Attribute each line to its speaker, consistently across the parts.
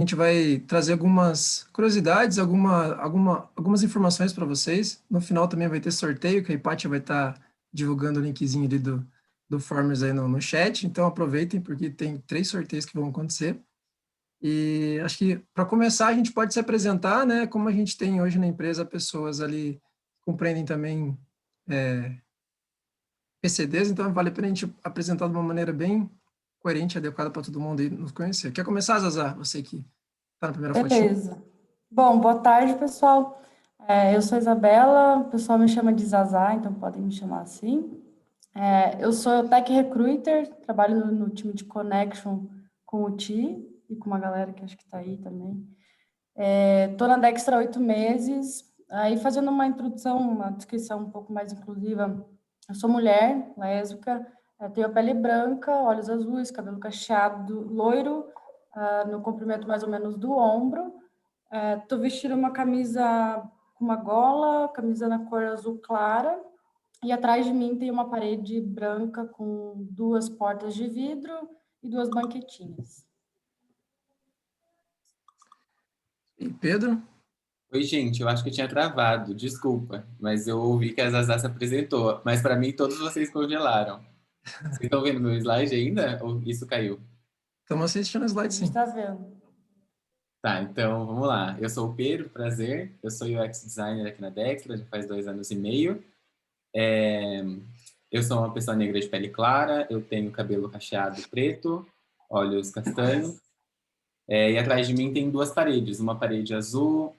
Speaker 1: A gente vai trazer algumas curiosidades, algumas informações para vocês. No final também vai ter sorteio, que a Hipátia vai estar divulgando o linkzinho ali do Formers aí no chat. Então aproveitem, porque tem 3 sorteios que vão acontecer. E acho que para começar a gente pode se apresentar, né? Como a gente tem hoje na empresa pessoas ali que compreendem também PCDs, então vale a pena a gente apresentar de uma maneira bem coerente, adequada para todo mundo aí nos conhecer. Quer começar, Zazá? Você que está na primeira fotinha.
Speaker 2: Beleza. Bom, boa tarde, pessoal. Eu sou a Isabela, o pessoal me chama de Zazá, então podem me chamar assim. Eu sou Tech Recruiter, trabalho no time de Connection com o Ti e com uma galera que acho que está aí também. Estou na Dextra há 8 meses. Aí, fazendo uma introdução, uma descrição um pouco mais inclusiva, eu sou mulher, lésbica, tenho a pele branca, olhos azuis, cabelo cacheado, loiro, no comprimento mais ou menos do ombro. Estou vestindo uma camisa com uma gola, camisa na cor azul clara, e atrás de mim tem uma parede branca com 2 portas de vidro e 2 banquetinhas.
Speaker 1: E Pedro?
Speaker 3: Oi, gente, eu acho que eu tinha travado, desculpa, mas eu ouvi que a Zazá se apresentou, mas para mim todos vocês congelaram. Vocês estão vendo meu slide ainda? Ou isso caiu?
Speaker 1: Estamos assistindo o
Speaker 2: A
Speaker 1: slide,
Speaker 2: gente
Speaker 1: sim.
Speaker 2: está vendo.
Speaker 3: Tá, então vamos lá. Eu sou o Pedro, prazer. Eu sou UX designer aqui na Dextra, já faz 2 anos e meio. Eu sou uma pessoa negra de pele clara, eu tenho cabelo cacheado preto, olhos castanhos. E atrás de mim tem 2 paredes, uma parede azul,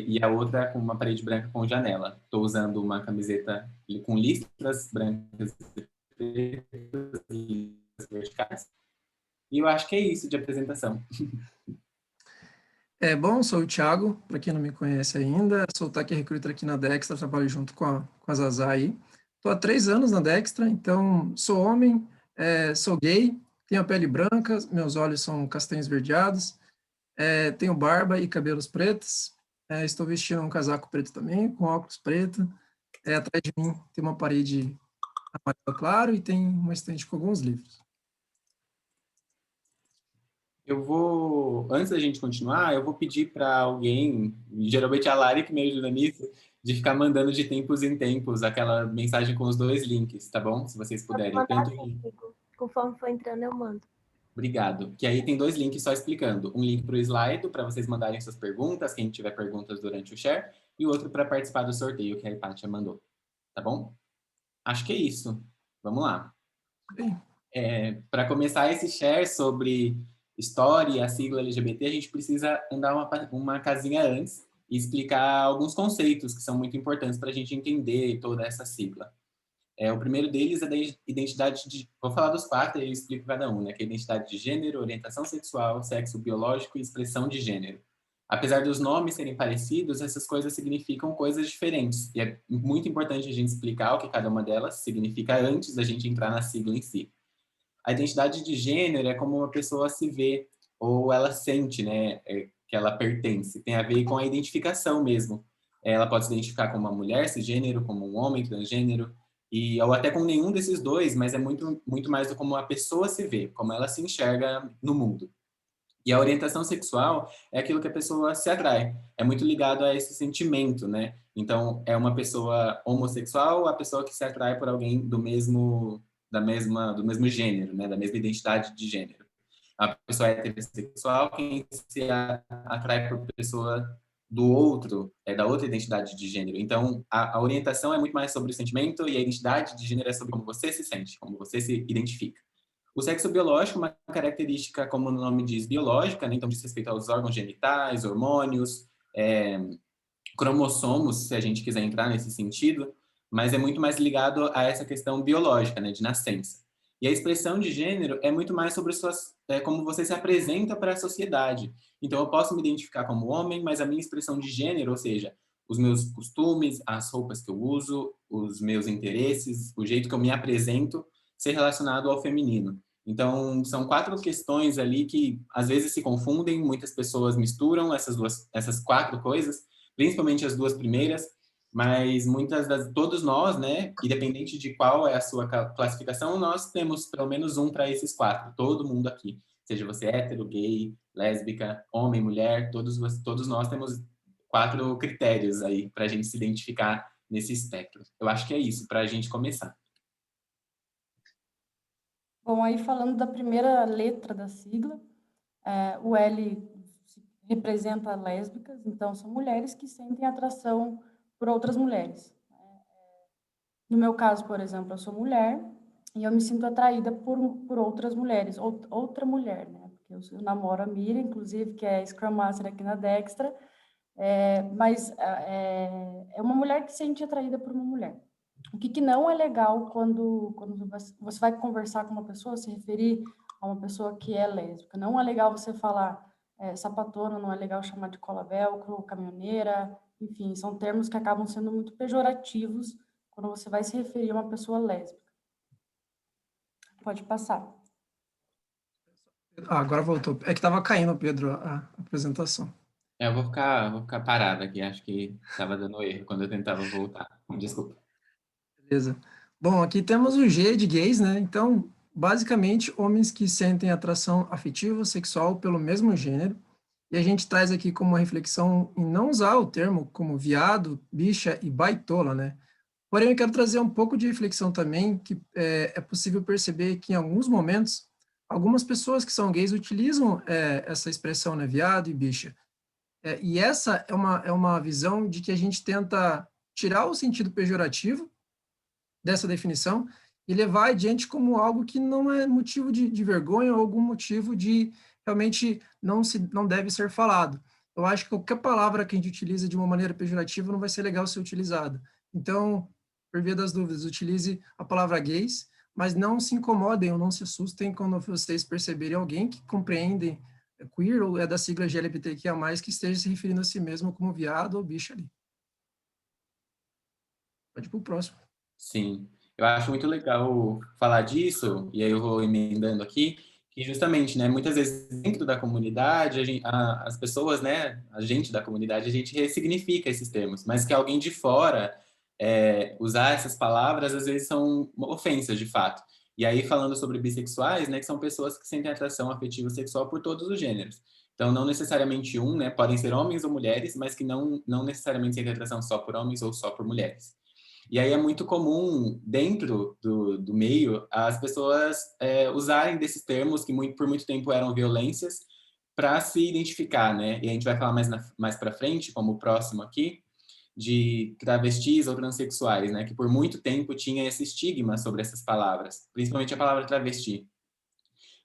Speaker 3: e a outra com uma parede branca com janela. Estou usando uma camiseta com listras brancas e pretas e verticais. E eu acho que é isso de apresentação.
Speaker 1: Bom, sou o Thiago, para quem não me conhece ainda, sou o Tech Recruiter aqui na Dextra, trabalho junto com a Zazá aí. Estou há 3 anos na Dextra, então sou homem, sou gay, tenho a pele branca, meus olhos são castanhos esverdeados, tenho barba e cabelos pretos, estou vestindo um casaco preto também, com óculos preto. Atrás de mim tem uma parede amarelo claro e tem uma estante com alguns livros.
Speaker 3: Antes da gente continuar, eu vou pedir para alguém, geralmente a Lari que me ajuda nisso, de ficar mandando de tempos em tempos aquela mensagem com os 2 links, tá bom? Se vocês
Speaker 4: Pode
Speaker 3: puderem.
Speaker 4: mandar sim, Igor. Conforme for entrando, eu mando.
Speaker 3: Obrigado. Que aí tem 2 links só explicando. Um link para o slide, para vocês mandarem suas perguntas, quem tiver perguntas durante o share, e o outro para participar do sorteio que a Hipátia mandou. Tá bom? Acho que é isso. Vamos lá. Para começar esse share sobre história e a sigla LGBT, a gente precisa andar uma casinha antes e explicar alguns conceitos que são muito importantes para a gente entender toda essa sigla. O primeiro deles é da identidade de... Vou falar dos 4 e eu explico cada um, né? Que é a identidade de gênero, orientação sexual, sexo biológico e expressão de gênero. Apesar dos nomes serem parecidos, essas coisas significam coisas diferentes. E é muito importante a gente explicar o que cada uma delas significa antes da gente entrar na sigla em si. A identidade de gênero é como uma pessoa se vê ou ela sente, né, que ela pertence. Tem a ver com a identificação mesmo. Ela pode se identificar como uma mulher cisgênero, como um homem transgênero, ou até com nenhum desses dois, mas é muito, muito mais do como a pessoa se vê, como ela se enxerga no mundo. E a orientação sexual é aquilo que a pessoa se atrai. É muito ligado a esse sentimento, né? Então, é uma pessoa homossexual, a pessoa que se atrai por alguém do mesmo gênero, né? Da mesma identidade de gênero. A pessoa heterossexual, quem se atrai por pessoa do outro, da outra identidade de gênero. Então, a orientação é muito mais sobre o sentimento e a identidade de gênero é sobre como você se sente, como você se identifica. O sexo biológico é uma característica, como o nome diz, biológica, né? Então diz respeito aos órgãos genitais, hormônios, cromossomos, se a gente quiser entrar nesse sentido, mas é muito mais ligado a essa questão biológica, né, de nascença. E a expressão de gênero é muito mais sobre como você se apresenta para a sociedade. Então, eu posso me identificar como homem, mas a minha expressão de gênero, ou seja, os meus costumes, as roupas que eu uso, os meus interesses, o jeito que eu me apresento, ser relacionado ao feminino. Então, são 4 questões ali que às vezes se confundem, muitas pessoas misturam essas 4 coisas, principalmente as 2 primeiras, mas todos nós, né, independente de qual é a sua classificação, nós temos pelo menos um para esses 4, todo mundo aqui, seja você hétero, gay, lésbica, homem, mulher, todos nós temos 4 critérios aí para a gente se identificar nesse espectro. Eu acho que é isso, para a gente começar.
Speaker 2: Bom, aí falando da primeira letra da sigla, o L representa lésbicas, então são mulheres que sentem atração por outras mulheres. No meu caso, por exemplo, eu sou mulher e eu me sinto atraída por outras mulheres, outra mulher, né? Porque eu namoro a Miriam, inclusive, que é Scrum Master aqui na Dextra, mas é uma mulher que se sente atraída por uma mulher. O que não é legal quando você vai conversar com uma pessoa, se referir a uma pessoa que é lésbica. Não é legal você falar sapatona, não é legal chamar de cola velcro, caminhoneira, enfim, são termos que acabam sendo muito pejorativos quando você vai se referir a uma pessoa lésbica. Pode passar.
Speaker 1: Agora voltou. É que estava caindo, Pedro, a apresentação.
Speaker 3: Eu vou ficar parada aqui, acho que estava dando erro quando eu tentava voltar. Desculpa.
Speaker 1: Beleza. Bom, aqui temos o G de gays, né? Então, basicamente, homens que sentem atração afetiva ou sexual pelo mesmo gênero. E a gente traz aqui como reflexão em não usar o termo como viado, bicha e baitola, né? Porém, eu quero trazer um pouco de reflexão também, que é possível perceber que em alguns momentos, algumas pessoas que são gays utilizam essa expressão, né? Viado e bicha. E essa é uma visão de que a gente tenta tirar o sentido pejorativo dessa definição e levar adiante como algo que não é motivo de vergonha ou algum motivo de realmente não deve ser falado. Eu acho que qualquer palavra que a gente utiliza de uma maneira pejorativa não vai ser legal ser utilizada. Então, por via das dúvidas, utilize a palavra gays, mas não se incomodem ou não se assustem quando vocês perceberem alguém que compreende queer ou é da sigla LGBTQIA+, que esteja se referindo a si mesmo como viado ou bicha ali. Pode ir para o próximo.
Speaker 3: Sim, eu acho muito legal falar disso, e aí eu vou emendando aqui, que justamente, né, muitas vezes dentro da comunidade, as pessoas, né, a gente da comunidade, a gente ressignifica esses termos, mas que alguém de fora usar essas palavras, às vezes são ofensas, de fato. E aí, falando sobre bissexuais, né, que são pessoas que sentem atração afetiva sexual por todos os gêneros. Então, não necessariamente né, podem ser homens ou mulheres, mas que não necessariamente sentem atração só por homens ou só por mulheres. E aí é muito comum, dentro do meio, as pessoas usarem desses termos que por muito tempo eram violências para se identificar, né? E a gente vai falar mais para frente, como o próximo aqui, de travestis ou transexuais, né? Que por muito tempo tinha esse estigma sobre essas palavras, principalmente a palavra travesti.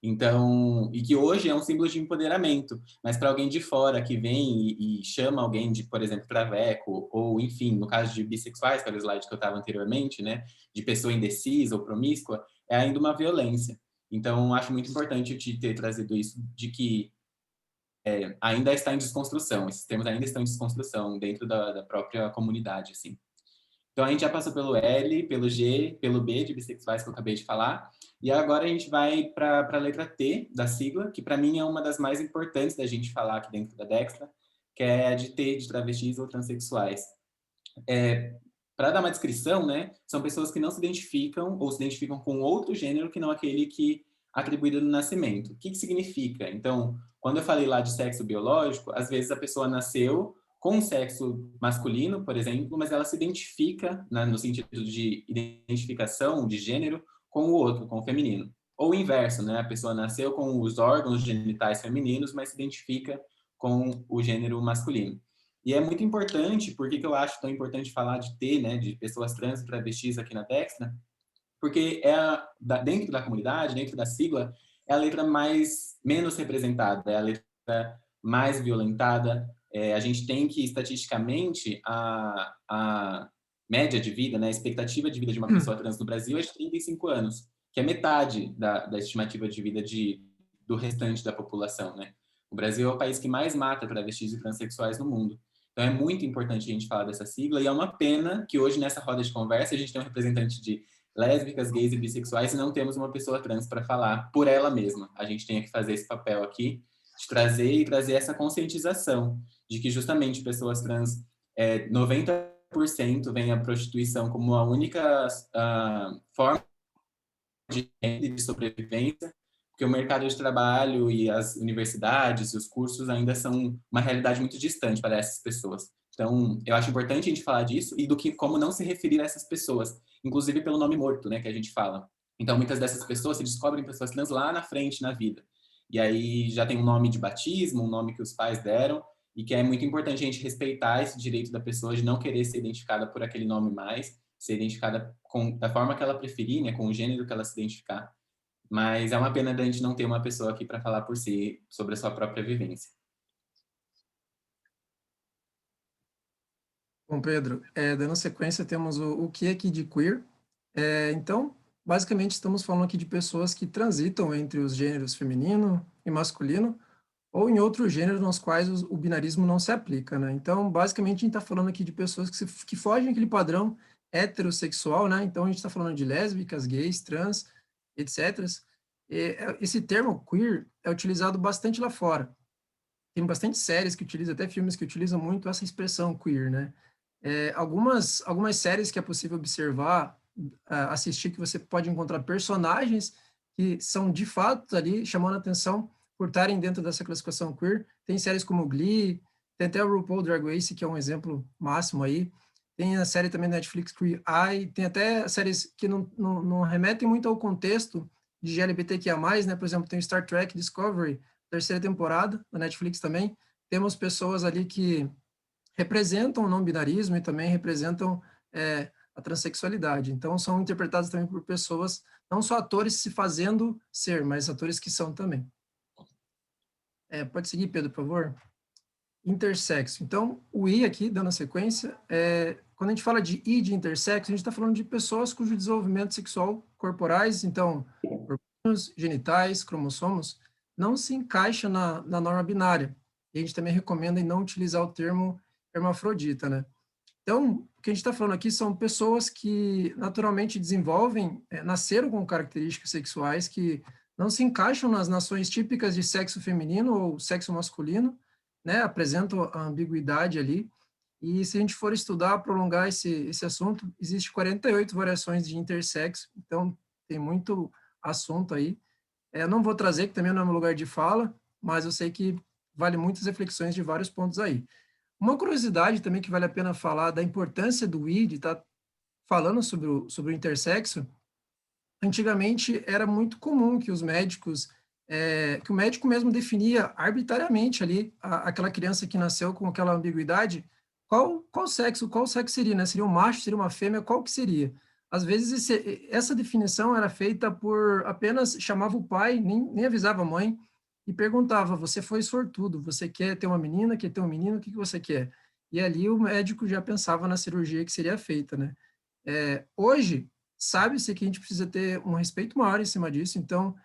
Speaker 3: Então, e que hoje é um símbolo de empoderamento, mas para alguém de fora que vem e chama alguém de, por exemplo, traveco, ou enfim, no caso de bissexuais, que era o slide que eu estava anteriormente, né, de pessoa indecisa ou promíscua, é ainda uma violência. Então, acho muito importante eu te ter trazido isso, de que ainda está em desconstrução, esses termos ainda estão em desconstrução dentro da própria comunidade, assim. Então, a gente já passou pelo L, pelo G, pelo B, de bissexuais, que eu acabei de falar. E agora a gente vai para a letra T da sigla, que para mim é uma das mais importantes da gente falar aqui dentro da Dextra, que é a de T, de travestis ou transexuais. Para dar uma descrição, né, são pessoas que não se identificam ou se identificam com outro gênero que não aquele que atribuído no nascimento. O que significa? Então, quando eu falei lá de sexo biológico, às vezes a pessoa nasceu com um sexo masculino, por exemplo, mas ela se identifica, né, no sentido de identificação de gênero, com o outro, com o feminino. Ou o inverso, né? A pessoa nasceu com os órgãos genitais femininos, mas se identifica com o gênero masculino. E é muito importante, por que eu acho tão importante falar de T, né, de pessoas trans e travestis aqui na Dextra? Porque dentro da comunidade, dentro da sigla, é a letra menos representada, é a letra mais violentada. A gente tem que, estatisticamente, a média de vida, né, a expectativa de vida de uma pessoa trans no Brasil é de 35 anos, que é metade da estimativa de vida do restante da população, né? O Brasil é o país que mais mata travestis e transexuais no mundo. Então, é muito importante a gente falar dessa sigla, e é uma pena que hoje, nessa roda de conversa, a gente tem um representante de lésbicas, gays e bissexuais e não temos uma pessoa trans para falar por ela mesma. A gente tem que fazer esse papel aqui, de trazer essa conscientização de que justamente pessoas trans, 90% veem a prostituição como a única forma de sobrevivência, porque o mercado de trabalho e as universidades e os cursos ainda são uma realidade muito distante para essas pessoas. Então, eu acho importante a gente falar disso e do que como não se referir a essas pessoas, inclusive pelo nome morto, né, que a gente fala. Então, muitas dessas pessoas se descobrem pessoas trans lá na frente na vida. E aí já tem um nome de batismo, um nome que os pais deram, e que é muito importante a gente respeitar esse direito da pessoa de não querer ser identificada por aquele nome mais, ser identificada da forma que ela preferir, né, com o gênero que ela se identificar. Mas é uma pena da gente não ter uma pessoa aqui para falar por si sobre a sua própria vivência.
Speaker 1: Bom, Pedro, dando sequência, temos o que aqui de queer. Então, basicamente, estamos falando aqui de pessoas que transitam entre os gêneros feminino e masculino, ou em outros gêneros nos quais o binarismo não se aplica, né? Então, basicamente, a gente está falando aqui de pessoas que fogem daquele padrão heterossexual, né? Então, a gente está falando de lésbicas, gays, trans, etc. Esse termo queer é utilizado bastante lá fora. Tem bastante séries que utilizam, até filmes que utilizam muito essa expressão queer, né? Algumas séries que é possível observar, assistir, que você pode encontrar personagens que são de fato ali chamando a atenção por estarem dentro dessa classificação queer. Tem séries como Glee, tem até o RuPaul Drag Race, que é um exemplo máximo aí. Tem a série também da Netflix Queer Eye, tem até séries que não remetem muito ao contexto de LGBTQIA+, né? Por exemplo, tem o Star Trek Discovery, terceira temporada, da Netflix também. Temos pessoas ali que representam o não-binarismo e também representam a transexualidade. Então, são interpretados também por pessoas, não só atores se fazendo ser, mas atores que são também. Pode seguir, Pedro, por favor. Intersexo. Então, o I aqui, dando a sequência, quando a gente fala de I de intersexo, a gente está falando de pessoas cujo desenvolvimento sexual corporais, então, hormônios, genitais, cromossomos, não se encaixa na norma binária. E a gente também recomenda em não utilizar o termo hermafrodita, né? Então, o que a gente está falando aqui são pessoas que naturalmente desenvolvem, nasceram com características sexuais que não se encaixam nas nações típicas de sexo feminino ou sexo masculino, né? Apresentam a ambiguidade ali. E se a gente for estudar, prolongar esse assunto, existe 48 variações de intersexo, então tem muito assunto aí. Eu não vou trazer, que também não é meu lugar de fala, mas eu sei que vale muitas reflexões de vários pontos aí. Uma curiosidade também que vale a pena falar da importância do I, de estar falando sobre o intersexo. Antigamente era muito comum que os médicos, que o médico mesmo definia arbitrariamente ali aquela criança que nasceu com aquela ambiguidade, qual sexo seria, né? Seria um macho, seria uma fêmea, qual que seria? Às vezes essa definição era feita por apenas chamava o pai, nem avisava a mãe, e perguntava: você foi sortudo, você quer ter uma menina, quer ter um menino, o que você quer? E ali o médico já pensava na cirurgia que seria feita, né? Hoje, sabe-se que a gente precisa ter um respeito maior em cima disso, então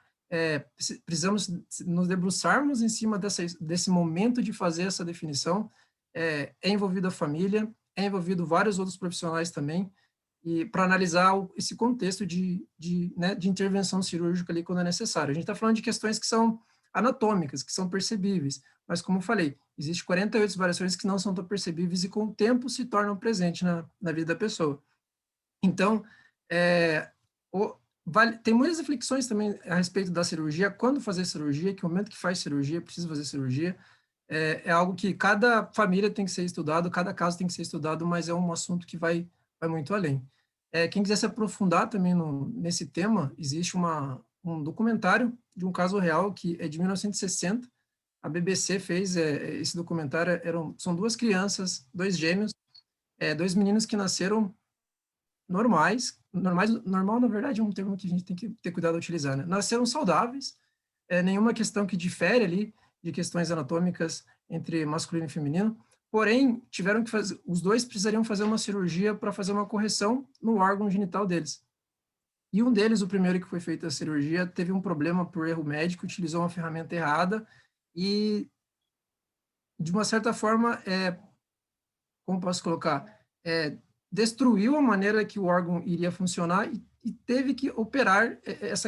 Speaker 1: precisamos nos debruçarmos em cima desse momento de fazer essa definição. É envolvida a família, é envolvido vários outros profissionais também, e para analisar esse contexto né, de intervenção cirúrgica ali quando é necessário. A gente está falando de questões que são anatômicas, que são percebíveis, mas como eu falei, existem 48 variações que não são tão percebíveis e com o tempo se tornam presentes na vida da pessoa. Então, tem muitas reflexões também a respeito da cirurgia, quando fazer cirurgia, que momento que faz cirurgia, precisa fazer cirurgia, é algo que cada família tem que ser estudado, cada caso tem que ser estudado, mas é um assunto que vai muito além. Quem quiser se aprofundar também nesse tema, existe um documentário de um caso real que é de 1960, a BBC fez esse documentário, são duas crianças, dois gêmeos, dois meninos que nasceram normal, na verdade, é um termo que a gente tem que ter cuidado de utilizar, né? Nasceram saudáveis, nenhuma questão que difere ali de questões anatômicas entre masculino e feminino, porém, os dois precisariam fazer uma cirurgia para fazer uma correção no órgão genital deles. E um deles, o primeiro que foi feita a cirurgia, teve um problema por erro médico, utilizou uma ferramenta errada e, de uma certa forma, como posso colocar, destruiu a maneira que o órgão iria funcionar e teve que operar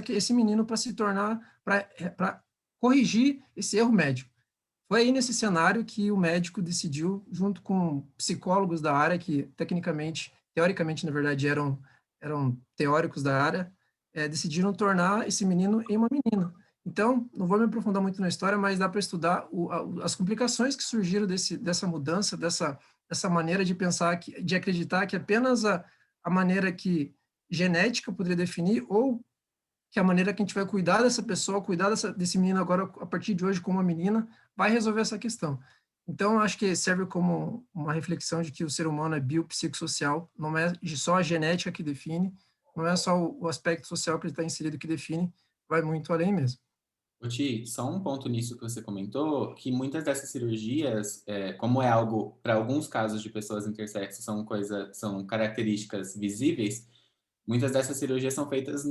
Speaker 1: esse menino para se tornar, para corrigir esse erro médico. Foi aí nesse cenário que o médico decidiu, junto com psicólogos da área, que teoricamente, na verdade, eram teóricos da área, decidiram tornar esse menino em uma menina. Então, Então, não vou me aprofundar muito na história, mas dá para estudar as complicações que surgiram dessa mudança, dessa maneira de pensar, de acreditar que apenas a maneira que genética poderia definir, ou que a maneira que a gente vai cuidar dessa pessoa, cuidar desse menino agora, a partir de hoje, como uma menina, vai resolver essa questão. Então, acho que serve como uma reflexão de que o ser humano é biopsicossocial, não é só a genética que define, não é só o aspecto social que ele está inserido que define, vai muito além mesmo.
Speaker 3: Ô, Ti, só um ponto nisso que você comentou, que muitas dessas cirurgias, como é algo, para alguns casos de pessoas intersexo, são características visíveis, muitas dessas cirurgias são feitas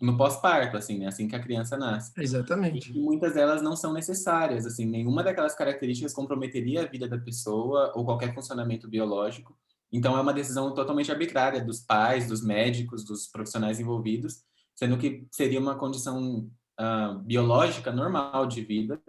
Speaker 3: no pós-parto, assim, né? Assim que a criança nasce.
Speaker 1: Exatamente.
Speaker 3: E muitas delas não são necessárias, assim, nenhuma daquelas características comprometeria a vida da pessoa ou qualquer funcionamento biológico. Então, é uma decisão totalmente arbitrária dos pais, dos médicos, dos profissionais envolvidos, sendo que seria uma condição biológica normal de vida,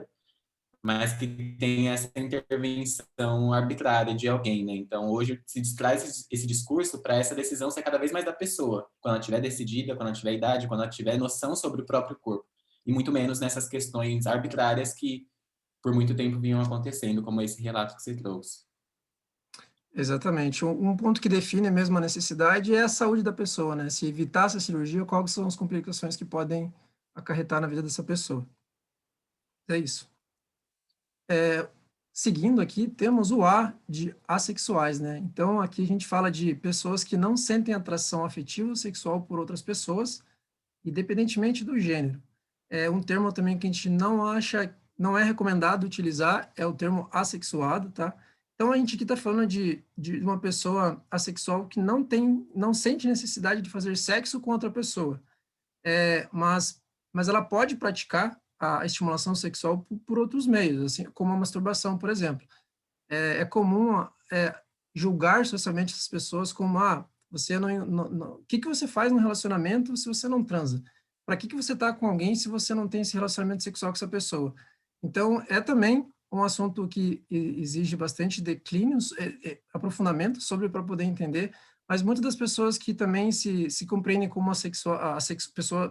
Speaker 3: mas que tem essa intervenção arbitrária de alguém, né? Então, hoje se traz esse discurso para essa decisão ser cada vez mais da pessoa, quando ela estiver decidida, quando ela tiver idade, quando ela tiver noção sobre o próprio corpo, e muito menos nessas questões arbitrárias que por muito tempo vinham acontecendo, como esse relato que você trouxe.
Speaker 1: Exatamente. Um ponto que define mesmo a necessidade é a saúde da pessoa, né? Se evitar essa cirurgia, quais são as complicações que podem acarretar na vida dessa pessoa. É isso. Seguindo aqui, temos o A de assexuais, né? Então, aqui a gente fala de pessoas que não sentem atração afetiva ou sexual por outras pessoas, independentemente do gênero. É um termo também que a gente não é recomendado utilizar, é o termo assexuado, tá? Então, a gente aqui está falando de uma pessoa assexual que não sente necessidade de fazer sexo com outra pessoa, mas ela pode praticar a estimulação sexual por outros meios, assim, como a masturbação, por exemplo. É comum julgar socialmente essas pessoas como, você o que você faz no relacionamento se você não transa? Para que você está com alguém se você não tem esse relacionamento sexual com essa pessoa? Então, é também um assunto que exige bastante declínio, aprofundamento sobre para poder entender, mas muitas das pessoas que também se compreendem como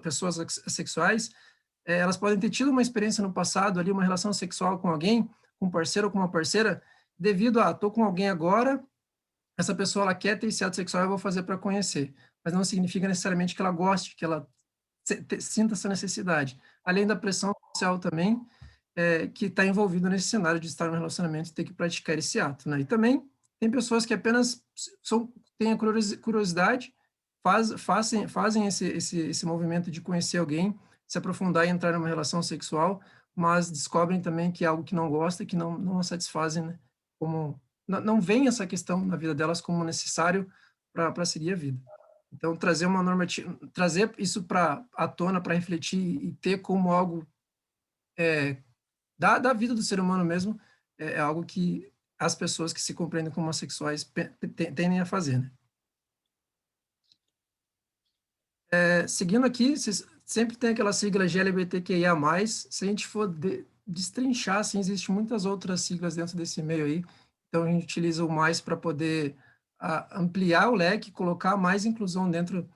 Speaker 1: pessoas assexuais, elas podem ter tido uma experiência no passado ali, uma relação sexual com alguém, com um parceiro ou com uma parceira, devido a, tô com alguém agora, essa pessoa ela quer ter esse ato sexual, eu vou fazer para conhecer. Mas não significa necessariamente que ela goste, que ela sinta essa necessidade. Além da pressão social também, que está envolvida nesse cenário de estar no relacionamento e ter que praticar esse ato, né? E também tem pessoas que apenas têm a curiosidade, fazem esse movimento de conhecer alguém, se aprofundar e entrar numa relação sexual, mas descobrem também que é algo que não gosta, que não a satisfazem, né? Como não vem essa questão na vida delas como necessário para seguir a vida. Então, trazer isso para à tona, para refletir e ter como algo da vida do ser humano mesmo, é algo que as pessoas que se compreendem como homossexuais tendem a fazer, né? Seguindo aqui, sempre tem aquela sigla LGBTQIA+, se a gente for destrinchar, assim, existem muitas outras siglas dentro desse meio aí, então a gente utiliza o mais para poder ampliar o leque, colocar mais inclusão dentro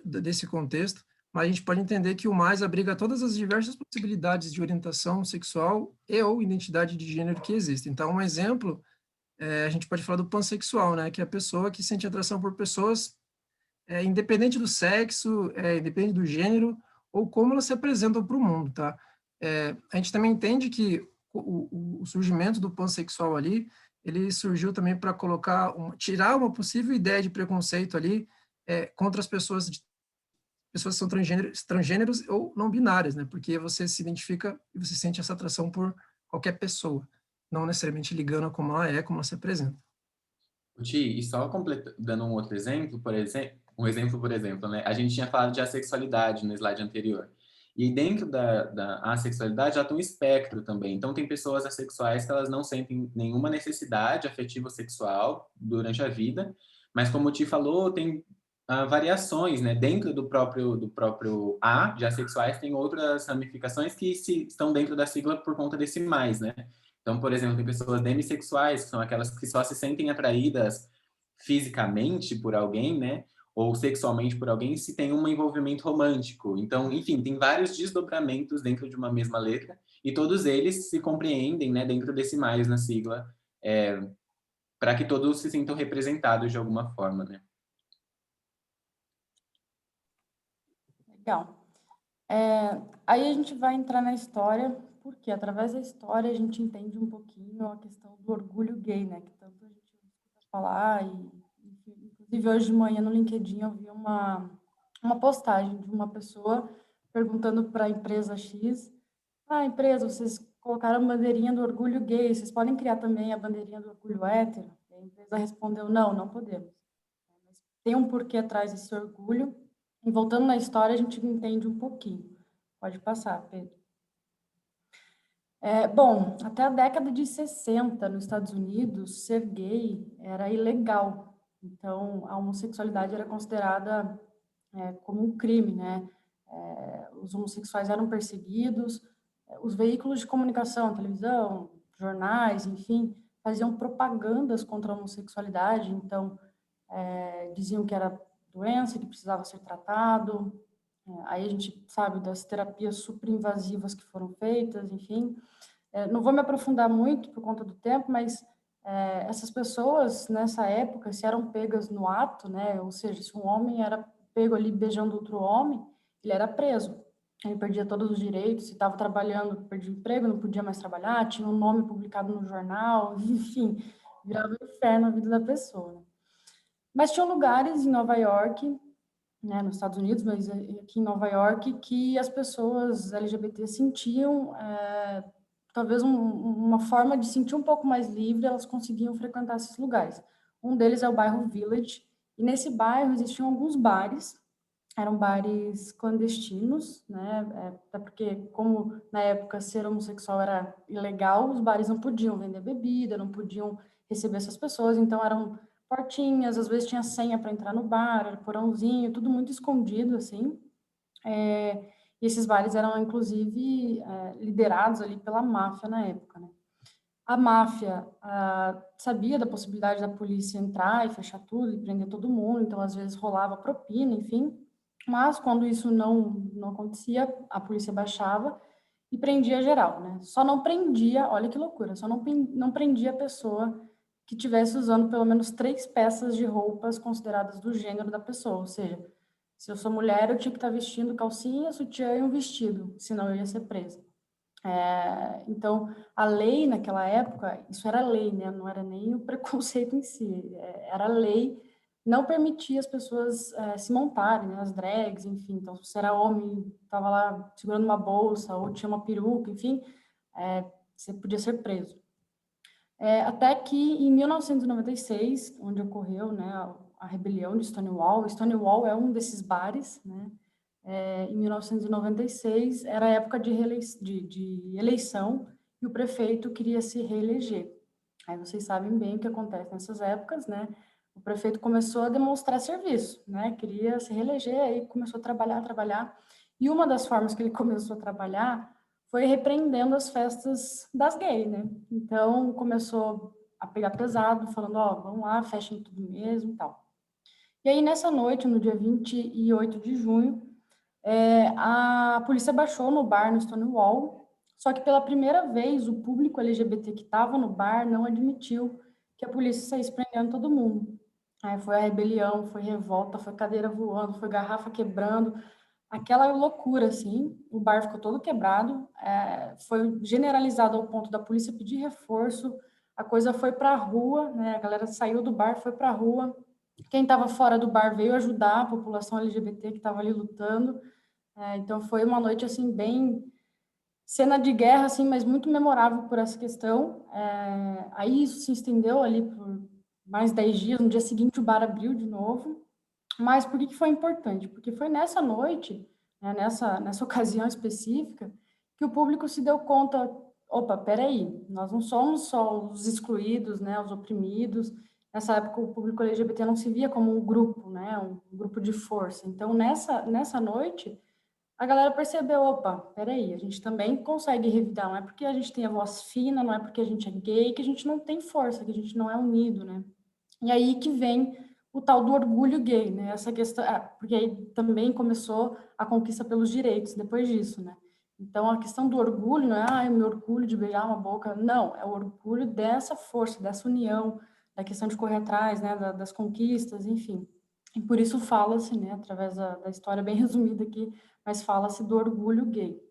Speaker 1: desse contexto, mas a gente pode entender que o mais abriga todas as diversas possibilidades de orientação sexual e ou identidade de gênero que existem. Então, um exemplo, a gente pode falar do pansexual, né, que é a pessoa que sente atração por pessoas independente do sexo, independente do gênero, ou como elas se apresentam para o mundo, tá? A gente também entende que o surgimento do pansexual ali, ele surgiu também para tirar uma possível ideia de preconceito ali contra as pessoas que são transgêneros ou não binárias, né? Porque você se identifica e você sente essa atração por qualquer pessoa, não necessariamente ligando a como ela se apresenta.
Speaker 3: Ti, e só dando um outro exemplo, por exemplo, né? A gente tinha falado de assexualidade no slide anterior. E dentro da assexualidade, ela tem um espectro também. Então, tem pessoas assexuais que elas não sentem nenhuma necessidade afetiva ou sexual durante a vida, mas como o Ti falou, tem variações, né? Dentro do próprio A de assexuais, tem outras ramificações que estão dentro da sigla por conta desse mais, né? Então, por exemplo, tem pessoas demissexuais, que são aquelas que só se sentem atraídas fisicamente por alguém, né? ou sexualmente por alguém se tem um envolvimento romântico. Então, enfim, tem vários desdobramentos dentro de uma mesma letra e todos eles se compreendem, né, dentro desse mais na sigla, para que todos se sintam representados de alguma forma, né?
Speaker 2: Legal. Aí a gente vai entrar na história, porque através da história a gente entende um pouquinho a questão do orgulho gay, né? Que tanto a gente escuta falar enfim, inclusive hoje de manhã no LinkedIn eu vi uma postagem de uma pessoa perguntando para a empresa X: empresa, vocês colocaram a bandeirinha do orgulho gay, vocês podem criar também a bandeirinha do orgulho hétero? E a empresa respondeu: não podemos. Mas tem um porquê atrás desse orgulho, e voltando na história a gente entende um pouquinho. Pode passar, Pedro. Bom, até a década de 60, nos Estados Unidos, ser gay era ilegal. Então, a homossexualidade era considerada como um crime, né? Os homossexuais eram perseguidos, os veículos de comunicação, televisão, jornais, enfim, faziam propagandas contra a homossexualidade. Então, diziam que era doença, que precisava ser tratado. Aí a gente sabe das terapias superinvasivas que foram feitas, enfim. Não vou me aprofundar muito por conta do tempo, mas essas pessoas, nessa época, se eram pegas no ato, né? Ou seja, se um homem era pego ali beijando outro homem, ele era preso. Ele perdia todos os direitos, se estava trabalhando, perdia o emprego, não podia mais trabalhar, tinha um nome publicado no jornal, enfim, virava um inferno a vida da pessoa, né? Mas tinham lugares em Nova York, né, nos Estados Unidos, mas aqui em Nova York, que as pessoas LGBT sentiam talvez uma forma de sentir um pouco mais livre, elas conseguiam frequentar esses lugares. Um deles é o bairro Village, e nesse bairro existiam alguns bares, eram bares clandestinos, né, até porque, como na época ser homossexual era ilegal, os bares não podiam vender bebida, não podiam receber essas pessoas, então eram portinhas, às vezes tinha senha para entrar no bar, era porãozinho, tudo muito escondido, assim. E esses bares eram, inclusive, liderados ali pela máfia na época, né? A máfia sabia da possibilidade da polícia entrar e fechar tudo e prender todo mundo, então, às vezes, rolava propina, enfim. Mas, quando isso não acontecia, a polícia baixava e prendia geral, né? Só não prendia, olha que loucura, só não prendia a pessoa que tivesse usando pelo menos 3 peças de roupas consideradas do gênero da pessoa, ou seja, se eu sou mulher, eu tinha que estar vestindo calcinha, sutiã e um vestido, senão eu ia ser presa. Então, a lei naquela época, isso era lei, né? Não era nem o preconceito em si, era lei, não permitia as pessoas se montarem, né? As drags, enfim. Então, se você era homem, estava lá segurando uma bolsa ou tinha uma peruca, enfim, você podia ser preso. Até que em 1996, onde ocorreu, né, a rebelião de Stonewall. Stonewall é um desses bares, né? Em 1996 era a época de eleição e o prefeito queria se reeleger. Aí vocês sabem bem o que acontece nessas épocas, né? O prefeito começou a demonstrar serviço, né? Queria se reeleger, aí começou a trabalhar. E uma das formas que ele começou a trabalhar foi repreendendo as festas das gays, né? Então começou a pegar pesado, falando: ó, vamos lá, fechem tudo mesmo e tal. E aí nessa noite, no dia 28 de junho, a polícia baixou no bar no Stonewall, só que pela primeira vez o público LGBT que estava no bar não admitiu que a polícia saísse prendendo todo mundo. Aí foi a rebelião, foi revolta, foi cadeira voando, foi garrafa quebrando, aquela loucura, assim. O bar ficou todo quebrado, foi generalizado ao ponto da polícia pedir reforço, a coisa foi para a rua, né? A galera saiu do bar, foi para a rua. Quem estava fora do bar veio ajudar a população LGBT que estava ali lutando. Então foi uma noite assim bem cena de guerra, assim, mas muito memorável por essa questão. Aí isso se estendeu ali por mais 10 dias. No dia seguinte o bar abriu de novo. Mas por que foi importante? Porque foi nessa noite, né, nessa ocasião específica, que o público se deu conta: opa, peraí, nós não somos só os excluídos, né, os oprimidos. Nessa época o público LGBT não se via como um grupo, né, um grupo de força. Então nessa noite a galera percebeu: opa, peraí, a gente também consegue revidar, não é porque a gente tem a voz fina, não é porque a gente é gay que a gente não tem força, que a gente não é unido, né? E aí que vem o tal do orgulho gay, né? Essa questão, porque aí também começou a conquista pelos direitos depois disso, né? Então, a questão do orgulho não é, o meu orgulho de beijar uma boca, não, é o orgulho dessa força, dessa união, da questão de correr atrás, né, das conquistas, enfim. E por isso fala-se, né, através da história bem resumida aqui, mas fala-se do orgulho gay.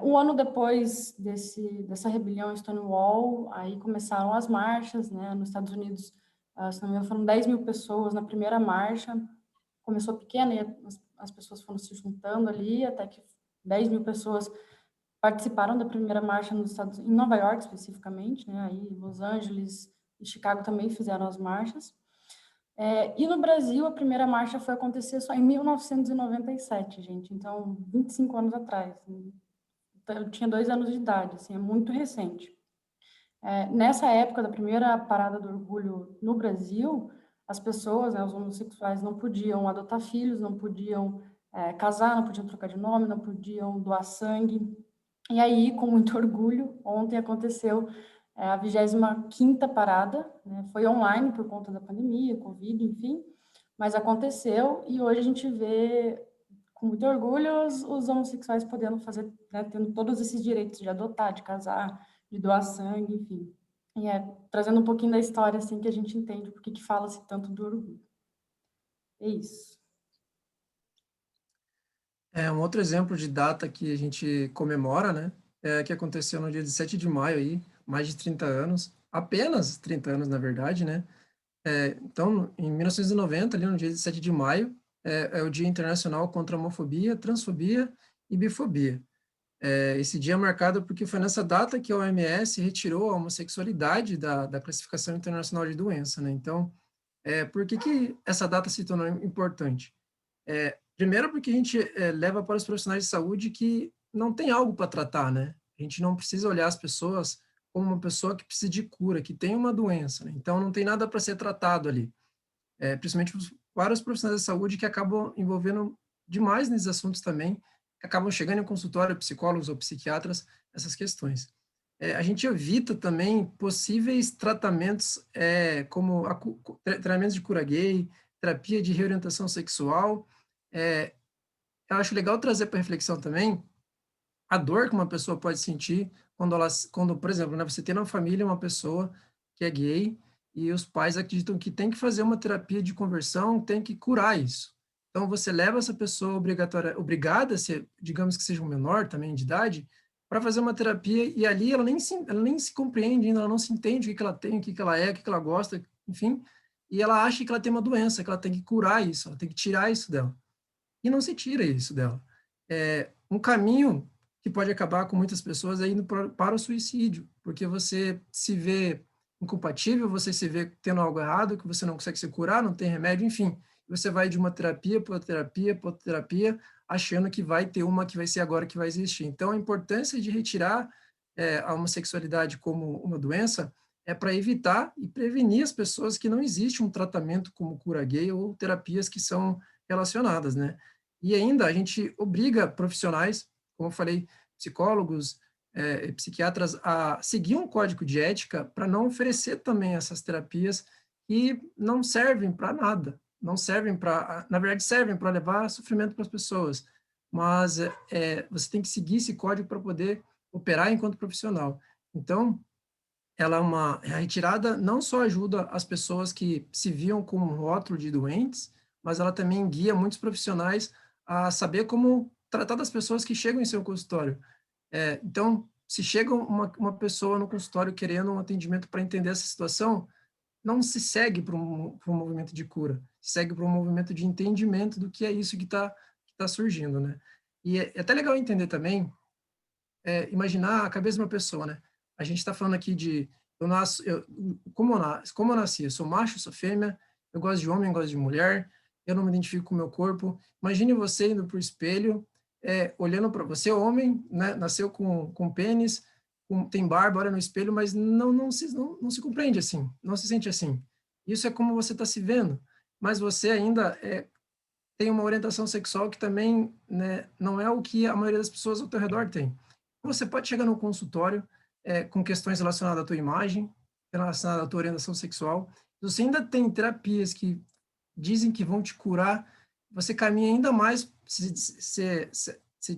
Speaker 2: Um ano depois dessa rebelião em Stonewall, aí começaram as marchas, né, nos Estados Unidos, se não me engano, foram 10 mil pessoas na primeira marcha, começou pequena e as pessoas foram se juntando ali, até que 10 mil pessoas participaram da primeira marcha nos Estados Unidos, em Nova York especificamente, né, aí Los Angeles e Chicago também fizeram as marchas. E no Brasil, a primeira marcha foi acontecer só em 1997, gente, então 25 anos atrás. Eu tinha 2 anos de idade, assim, é muito recente. Nessa época da primeira parada do orgulho no Brasil, as pessoas, né, os homossexuais, não podiam adotar filhos, não podiam casar, não podiam trocar de nome, não podiam doar sangue. E aí, com muito orgulho, ontem aconteceu a 25ª parada, né, foi online por conta da pandemia, Covid, enfim, mas aconteceu e hoje a gente vê com muito orgulho os homossexuais podendo fazer, né, tendo todos esses direitos de adotar, de casar, de doar sangue, enfim. E trazendo um pouquinho da história, assim, que a gente entende por que fala-se tanto do orgulho. É isso.
Speaker 1: Um outro exemplo de data que a gente comemora, né, que aconteceu no dia 17 de maio aí, mais de 30 anos, apenas 30 anos, na verdade, né? Então, em 1990, ali no dia 17 de maio, é o Dia Internacional contra a Homofobia, Transfobia e Bifobia. Esse dia é marcado porque foi nessa data que a OMS retirou a homossexualidade da classificação internacional de doença, né? Então, por que essa data se tornou importante? Primeiro porque a gente leva para os profissionais de saúde que não tem algo para tratar, né? A gente não precisa olhar as pessoas como uma pessoa que precisa de cura, que tem uma doença, né? Então não tem nada para ser tratado ali. Principalmente para os profissionais de saúde que acabam envolvendo demais nesses assuntos também, que acabam chegando em consultório, psicólogos ou psiquiatras, essas questões. A gente evita também possíveis tratamentos como tratamentos de cura gay, terapia de reorientação sexual. Eu acho legal trazer para reflexão também a dor que uma pessoa pode sentir quando, por exemplo, né, você tem na família uma pessoa que é gay e os pais acreditam que tem que fazer uma terapia de conversão, tem que curar isso. Então, você leva essa pessoa obrigada a ser, digamos que seja um menor também de idade, para fazer uma terapia e ali ela nem se compreende ainda, ela não se entende o que ela tem, o que ela é, o que ela gosta, enfim, e ela acha que ela tem uma doença, que ela tem que curar isso, ela tem que tirar isso dela. E não se tira isso dela. Um caminho que pode acabar com muitas pessoas é indo para o suicídio, porque você se vê incompatível, você se vê tendo algo errado, que você não consegue se curar, não tem remédio, enfim. Você vai de uma terapia para outra terapia, para outra terapia, achando que vai ter uma que vai ser agora que vai existir. Então, a importância de retirar a homossexualidade como uma doença é para evitar e prevenir as pessoas que não existe um tratamento como cura gay ou terapias que são relacionadas, né? E ainda a gente obriga profissionais, como eu falei, psicólogos, psiquiatras, a seguir um código de ética para não oferecer também essas terapias que não servem para nada, não servem para, na verdade, servem para levar sofrimento para as pessoas, mas você tem que seguir esse código para poder operar enquanto profissional. Então, a retirada não só ajuda as pessoas que se viam com um rótulo de doentes, mas ela também guia muitos profissionais a saber como tratar das pessoas que chegam em seu consultório. Então, se chega uma pessoa no consultório querendo um atendimento para entender essa situação, não se segue para um movimento de cura, se segue para um movimento de entendimento do que é isso que tá surgindo, né? E é até legal entender também, imaginar a cabeça de uma pessoa, né? A gente está falando aqui de como eu nasci, eu sou macho, sou fêmea, eu gosto de homem, eu gosto de mulher, eu não me identifico com o meu corpo. Imagine você indo para o espelho, olhando para você, homem, né? Nasceu com pênis, tem barba, olha no espelho, mas não se compreende assim, não se sente assim. Isso é como você está se vendo, mas você ainda tem uma orientação sexual que também, né, não é o que a maioria das pessoas ao teu redor tem. Você pode chegar no consultório com questões relacionadas à tua imagem, relacionadas à tua orientação sexual, Se você ainda tem terapias que dizem que vão te curar, você caminha ainda mais, se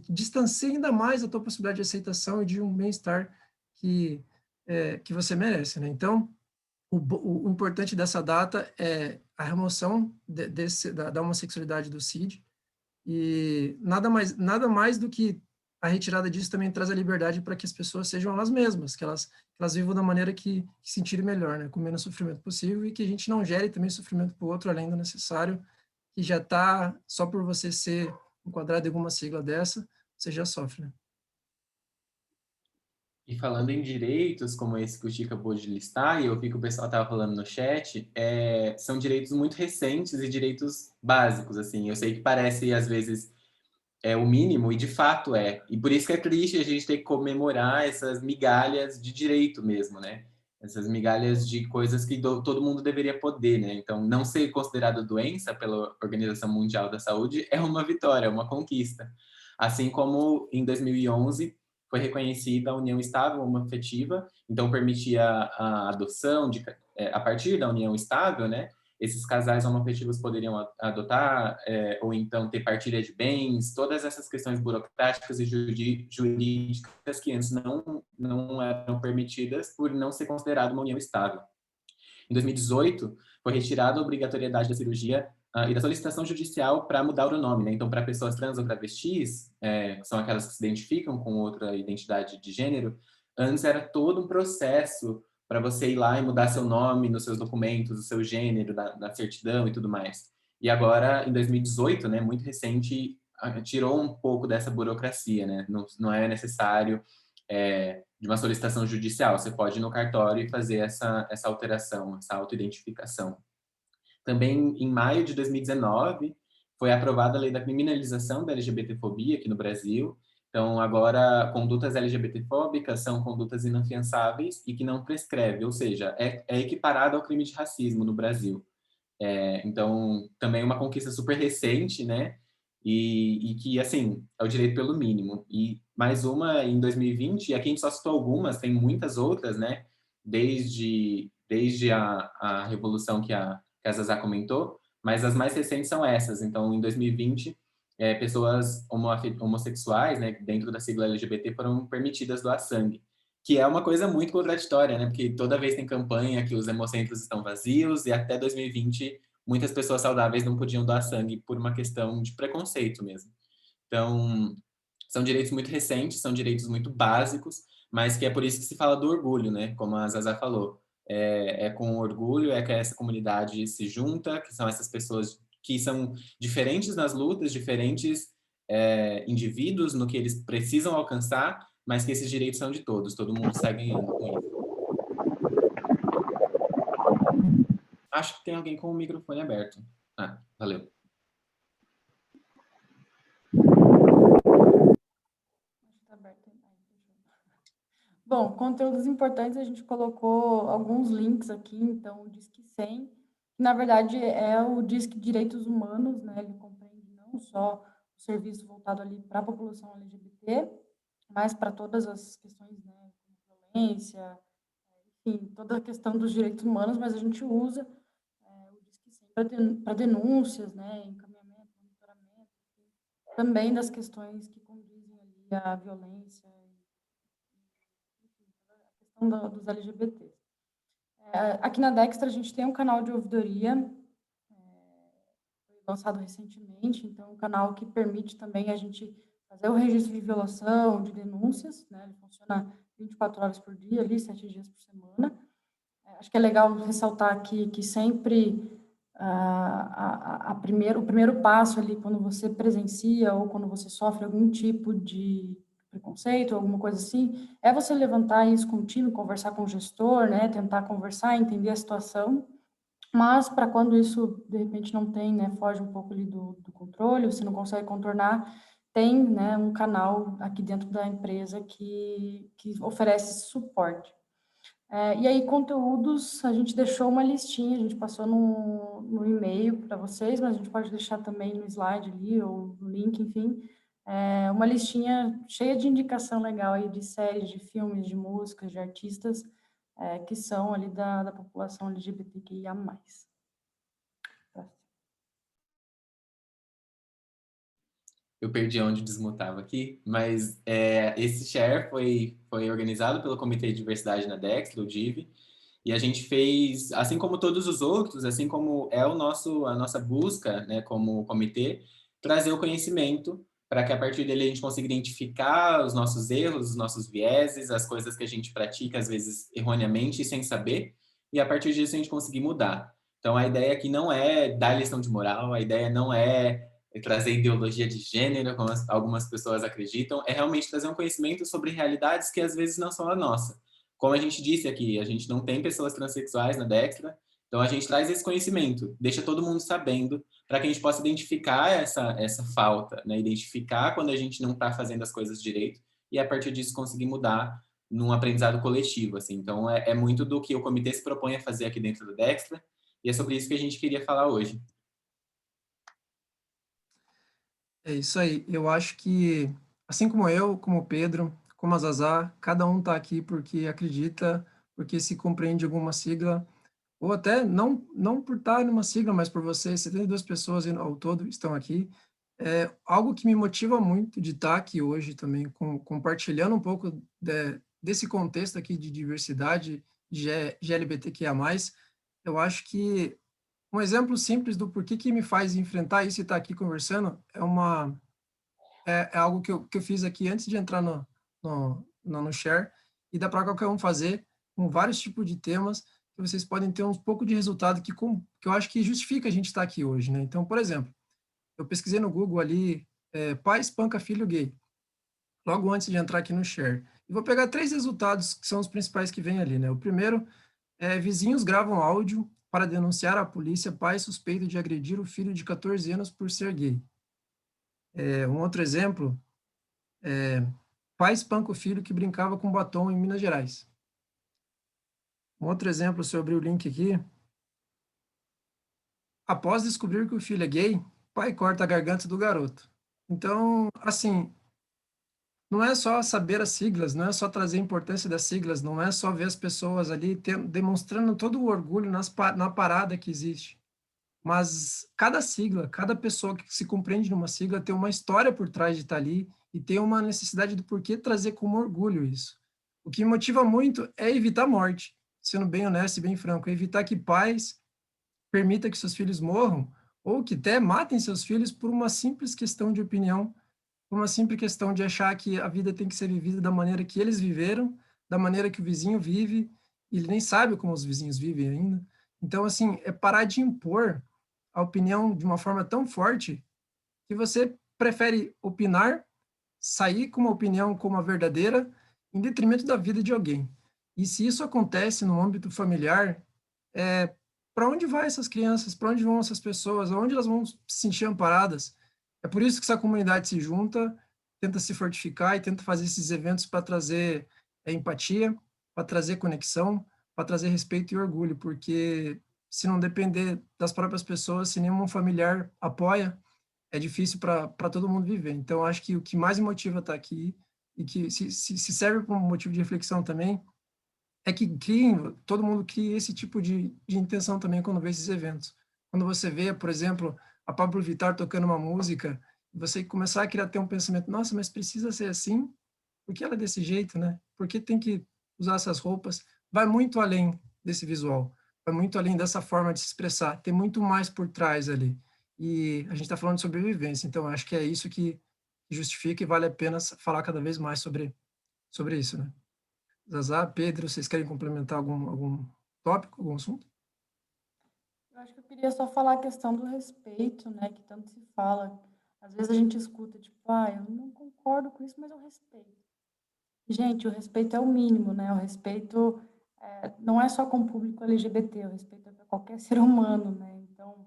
Speaker 1: distancia ainda mais da tua possibilidade de aceitação e de um bem-estar que você merece, né? Então, o importante dessa data é a remoção da homossexualidade do CID, e nada mais do que a retirada disso também traz a liberdade para que as pessoas sejam elas mesmas, que elas vivam da maneira que sentirem melhor, né? Com menos sofrimento possível, e que a gente não gere também sofrimento para o outro além do necessário, que já está, só por você ser enquadrado em alguma sigla dessa, você já sofre, né?
Speaker 3: E falando em direitos, como esse que o Chico acabou de listar, e eu vi que o pessoal estava falando no chat, são direitos muito recentes e direitos básicos, assim. Eu sei que parece, às vezes, o mínimo, e de fato é. E por isso que é triste a gente ter que comemorar essas migalhas de direito mesmo, né? Essas migalhas de coisas que todo mundo deveria poder, né? Então, não ser considerado doença pela Organização Mundial da Saúde é uma vitória, é uma conquista. Assim como em 2011 foi reconhecida a união estável homoafetiva, então permitia a adoção a partir da união estável, né? Esses casais homoafetivos poderiam adotar, ou então ter partilha de bens, todas essas questões burocráticas e jurídicas que antes não eram permitidas por não ser considerado uma união estável. Em 2018, foi retirada a obrigatoriedade da cirurgia e da solicitação judicial para mudar o nome, né? Então, para pessoas trans ou travestis, que são aquelas que se identificam com outra identidade de gênero, antes era todo um processo para você ir lá e mudar seu nome nos seus documentos, o seu gênero, na certidão e tudo mais. E agora, em 2018, né, muito recente, tirou um pouco dessa burocracia, né? Não é necessário de uma solicitação judicial. Você pode ir no cartório e fazer essa alteração, essa autoidentificação. Também, em maio de 2019, foi aprovada a lei da criminalização da LGBTfobia aqui no Brasil. Então, agora, condutas LGBTfóbicas são condutas inafiançáveis e que não prescreve, ou seja, é equiparado ao crime de racismo no Brasil. Então, também uma conquista super recente, né? E que, assim, é o direito pelo mínimo. E mais uma em 2020, e aqui a gente só citou algumas, tem muitas outras, né? Desde a revolução que a Zazá comentou, mas as mais recentes são essas. Então, em 2020, pessoas homossexuais, né, dentro da sigla LGBT, foram permitidas doar sangue, que é uma coisa muito contraditória, né? Porque toda vez tem campanha que os hemocentros estão vazios e até 2020 muitas pessoas saudáveis não podiam doar sangue por uma questão de preconceito mesmo. Então, são direitos muito recentes, são direitos muito básicos, mas que é por isso que se fala do orgulho, né? Como a Zazá falou. É com orgulho, que essa comunidade se junta, que são essas pessoas que são diferentes nas lutas, diferentes indivíduos no que eles precisam alcançar, mas que esses direitos são de todos, todo mundo sai ganhando com isso. Acho que tem alguém com o microfone aberto. Ah, valeu.
Speaker 2: Bom, conteúdos importantes, a gente colocou alguns links aqui, então o Disque 100, que na verdade é o Disque Direitos Humanos, né? Ele compreende não só o serviço voltado ali para a população LGBT, mas para todas as questões, né, como violência, enfim, toda a questão dos direitos humanos, mas a gente usa o Disque 100 para denúncias, né, encaminhamento, monitoramento, também das questões que conduzem ali à violência, dos LGBTs. Aqui na Dextra a gente tem um canal de ouvidoria, foi lançado recentemente, então é um canal que permite também a gente fazer o registro de violação, de denúncias, né? Ele funciona 24 horas por dia, ali, 7 dias por semana. Acho que é legal ressaltar aqui que sempre o primeiro passo ali, quando você presencia ou quando você sofre algum tipo de preconceito, alguma coisa assim, é você levantar isso com o time, conversar com o gestor, né, tentar conversar, entender a situação, mas para quando isso, de repente, não tem, né, foge um pouco ali do controle, você não consegue contornar, tem, né, um canal aqui dentro da empresa que oferece suporte. E aí, conteúdos, a gente deixou uma listinha, a gente passou no e-mail para vocês, mas a gente pode deixar também no slide ali, ou no link, enfim, uma listinha cheia de indicação legal aí de séries, de filmes, de músicas, de artistas, que são ali da população LGBTQIA+.
Speaker 3: Eu perdi onde desmutava aqui, mas esse share foi organizado pelo Comitê de Diversidade na Dextra, o DIV, e a gente fez, assim como todos os outros, assim como é a nossa busca, né, como comitê, trazer o conhecimento para que a partir dele a gente consiga identificar os nossos erros, os nossos vieses, as coisas que a gente pratica, às vezes erroneamente e sem saber, e a partir disso a gente conseguir mudar. Então a ideia aqui não é dar lição de moral, a ideia não é trazer ideologia de gênero, como algumas pessoas acreditam, é realmente trazer um conhecimento sobre realidades que às vezes não são a nossa. Como a gente disse aqui, a gente não tem pessoas transexuais na Dextra, então a gente traz esse conhecimento, deixa todo mundo sabendo, para que a gente possa identificar essa falta, né? Identificar quando a gente não está fazendo as coisas direito e a partir disso conseguir mudar num aprendizado coletivo. Assim. Então é muito do que o comitê se propõe a fazer aqui dentro do Dextra e é sobre isso que a gente queria falar hoje.
Speaker 1: É isso aí. Eu acho que, assim como eu, como o Pedro, como a Zazá, cada um está aqui porque acredita, porque se compreende alguma sigla, ou até não por estar numa sigla, mas por vocês, 72 pessoas ao todo estão aqui. É algo que me motiva muito de estar aqui hoje também, compartilhando um pouco desse contexto aqui de diversidade, de GLBTQIA+. Eu acho que um exemplo simples do porquê que me faz enfrentar isso e estar aqui conversando é algo que eu fiz aqui antes de entrar no Share, e dá para qualquer um fazer, com vários tipos de temas, que vocês podem ter um pouco de resultado que eu acho que justifica a gente estar aqui hoje, né? Então, por exemplo, eu pesquisei no Google ali, pai espanca filho gay, logo antes de entrar aqui no Share. E vou pegar 3 resultados que são os principais que vem ali, né? O primeiro é: vizinhos gravam áudio para denunciar à polícia pai suspeito de agredir o filho de 14 anos por ser gay. Um outro exemplo é: pai espanca o filho que brincava com batom em Minas Gerais. Um outro exemplo sobre o link aqui: após descobrir que o filho é gay, pai corta a garganta do garoto. Então, assim, não é só saber as siglas, não é só trazer a importância das siglas, não é só ver as pessoas ali demonstrando todo o orgulho na parada que existe. Mas cada sigla, cada pessoa que se compreende numa sigla tem uma história por trás de estar ali e tem uma necessidade do porquê trazer como orgulho isso. O que me motiva muito é evitar morte, sendo bem honesto e bem franco, é evitar que pais permitam que seus filhos morram ou que até matem seus filhos por uma simples questão de opinião, por uma simples questão de achar que a vida tem que ser vivida da maneira que eles viveram, da maneira que o vizinho vive, e ele nem sabe como os vizinhos vivem ainda. Então, assim, é parar de impor a opinião de uma forma tão forte que você prefere opinar, sair com uma opinião como a verdadeira, em detrimento da vida de alguém. E se isso acontece no âmbito familiar, para onde vai essas crianças? Para onde vão essas pessoas? Aonde elas vão se sentir amparadas? É por isso que essa comunidade se junta, tenta se fortificar e tenta fazer esses eventos para trazer empatia, para trazer conexão, para trazer respeito e orgulho, porque se não depender das próprias pessoas, se nenhum familiar apoia, é difícil para todo mundo viver. Então, acho que o que mais me motiva a estar aqui, e que se serve como motivo de reflexão também, é que todo mundo cria esse tipo de intenção também quando vê esses eventos. Quando você vê, por exemplo, a Pablo Vittar tocando uma música, você começar a criar ter um pensamento: nossa, mas precisa ser assim? Por que ela é desse jeito, né? Por que tem que usar essas roupas? Vai muito além desse visual, vai muito além dessa forma de se expressar, tem muito mais por trás ali. E a gente está falando de sobrevivência, então acho que é isso que justifica e vale a pena falar cada vez mais sobre isso, né? Zazá, Pedro, vocês querem complementar algum tópico, algum assunto?
Speaker 2: Eu acho que eu queria só falar a questão do respeito, né, que tanto se fala. Às vezes a gente escuta, tipo, eu não concordo com isso, mas eu respeito. Gente, o respeito é o mínimo, né? O respeito não é só com o público LGBT, o respeito é para qualquer ser humano, né? Então,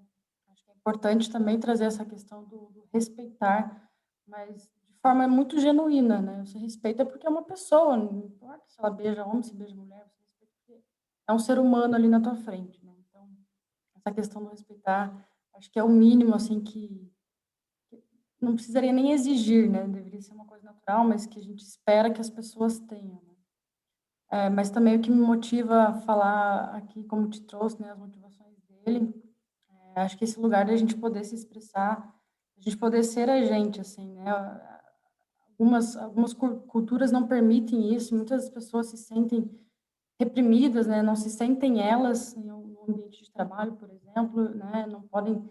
Speaker 2: acho que é importante também trazer essa questão do respeitar, mas de forma muito genuína, né? Você respeita porque é uma pessoa, não importa se ela beija homem, se beija mulher, você respeita porque é um ser humano ali na tua frente, né? Então, essa questão do respeitar, acho que é o mínimo, assim, que não precisaria nem exigir, né? Deveria ser uma coisa natural, mas que a gente espera que as pessoas tenham, né? Mas também o que me motiva a falar aqui, como te trouxe, né, as motivações dele, acho que esse lugar da gente poder se expressar, a gente poder ser a gente, assim, né? Algumas culturas não permitem isso, muitas pessoas se sentem reprimidas, né? Não se sentem elas em um ambiente de trabalho, por exemplo, né? Não podem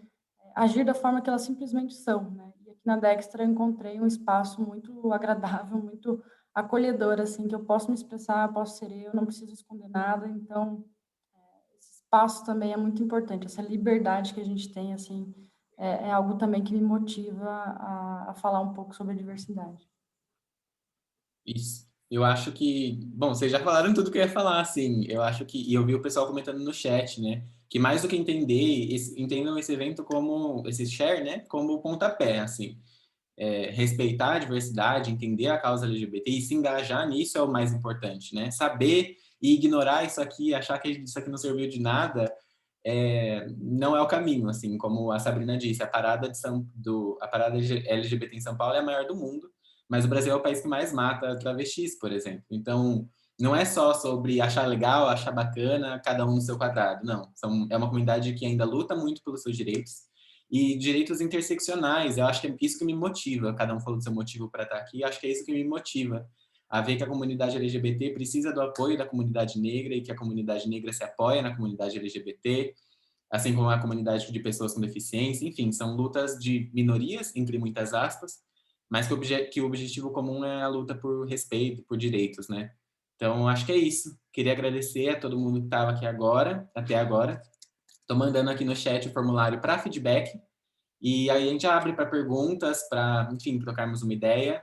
Speaker 2: agir da forma que elas simplesmente são, né? E aqui na Dextra eu encontrei um espaço muito agradável, muito acolhedor, assim, que eu posso me expressar, posso ser eu, não preciso esconder nada, então esse espaço também é muito importante, essa liberdade que a gente tem, assim, é algo também que me motiva a falar um pouco sobre a diversidade.
Speaker 3: Isso. Eu acho que, bom, vocês já falaram tudo que eu ia falar, assim. Eu acho que, e eu vi o pessoal comentando no chat, né? Que mais do que entender, entendam esse evento como, esse share, né? Como pontapé, assim. Respeitar a diversidade, entender a causa LGBT e se engajar nisso é o mais importante, né? Saber e ignorar isso aqui, achar que isso aqui não serviu de nada, não é o caminho, assim, como a Sabrina disse, a parada LGBT em São Paulo é a maior do mundo, mas o Brasil é o país que mais mata travestis, por exemplo. Então, não é só sobre achar legal, achar bacana, cada um no seu quadrado, não. É uma comunidade que ainda luta muito pelos seus direitos, e direitos interseccionais. Eu acho que é isso que me motiva. Cada um falou do seu motivo para estar aqui. Acho que é isso que me motiva a ver que a comunidade LGBT precisa do apoio da comunidade negra e que a comunidade negra se apoia na comunidade LGBT, assim como a comunidade de pessoas com deficiência. Enfim, são lutas de minorias, entre muitas aspas, mas que o objetivo comum é a luta por respeito, por direitos, né? Então, acho que é isso. Queria agradecer a todo mundo que estava aqui agora, até agora. Estou mandando aqui no chat o formulário para feedback. E aí a gente abre para perguntas, para, enfim, trocarmos uma ideia.